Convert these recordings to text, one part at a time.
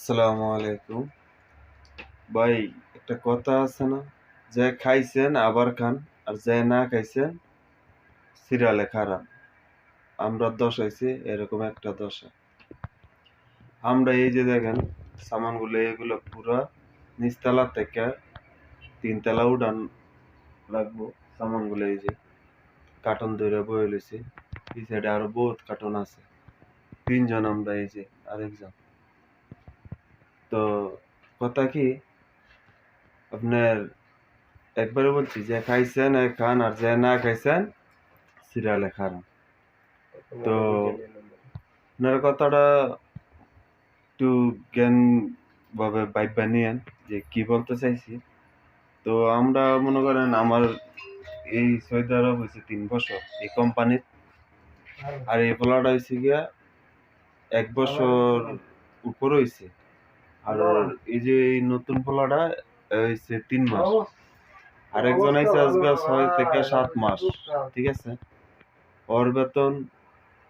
আসসালামু আলাইকুম ভাই। একটা কথা আছে না, যে খাইছেন আবার খান, আর যে না খাইছেন সিরিয়ালে খারাপ। আমরা দশাইছি এরকম একটা দশা। আমরা এই যে দেখেন সামানগুলো, এগুলো পুরা নিচতলা থেকে তিনতলা উঠান রাখবো। সামানগুলো এই যে কার্টন ধরে বয়ে লইছি, এই সাইডে আরো বহুত কার্টন আছে। তিনজন আমরা, এই যে আরেকজন। তো কথা কি, আপনার একবারে বলছি, যে খাইছেন খান, আর যে না খাইছেন সিরিয়ালে খারাপ। তো আপনার কথাটা একটু জ্ঞান ভাবে ভাইবা নিয়েন যে কি বলতে চাইছি। তো আমরা মনে করেন, আমার এই সৌদি আরব হয়েছে 3 বছর এই কোম্পানির, আর এই পোলাটা হয়েছে গিয়া 1 বছর উপর হয়েছে। আর এই যে এই নতুন পোলাটা হয়েছে 3 মাস, আর একজন হয়েছে আজকে 6 থেকে 7 মাস। ঠিক আছে, ওর বেতন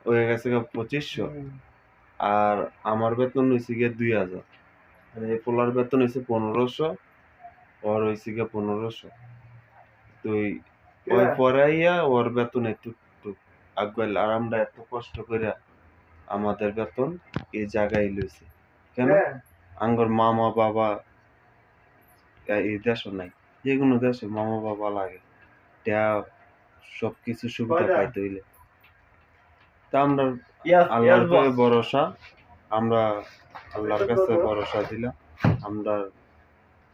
হয়ে গেছে 2500, আর আমার বেতন হয়েছে গিয়ে 2000। এই পোলার বেতন হয়েছে 1500, ওর হয়েছে গিয়ে 1500। তো ওই পড়াইয়া ওর বেতন একটু আগুয়াল, আর আমরা এত কষ্ট করে আমাদের বেতন এই জায়গায় লইছে কেন? আঙ্গর মামা বাবা এই দেশও নাই। যে কোনো দেশে মামা বাবা লাগে, তা সবকিছু সুবিধা পাইতে হইলে। তা আমরা আল্লাহর উপরে ভরসা, আমরা আল্লাহর কাছে ভরসা দিলাম। আমরা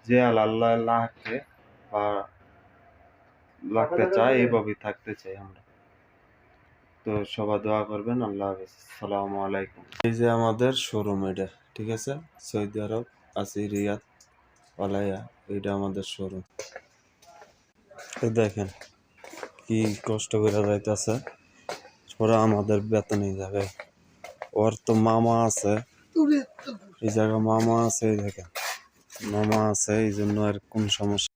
যে আল্লাহ লাখে বা লাগতে চাই, এইভাবেই থাকতে চাই আমরা। তো সবাই দোয়া করবেন। আল্লাহ হাফেজ, আসসালামু আলাইকুম। এই যে আমাদের শোরুম, এটা ঠিক আছে, সৌদি আরব আছি, রিয়াদ পালাইয়া, এটা আমাদের শোরুম। দেখেন কি কষ্ট করে যাইতেছে, ওরা আমাদের বেতনই যাবে। ওর তো মামা আছে, এই জায়গায় মামা আছে, এই দেখেন মামা আছে, এই জন্য আর কোন সমস্যা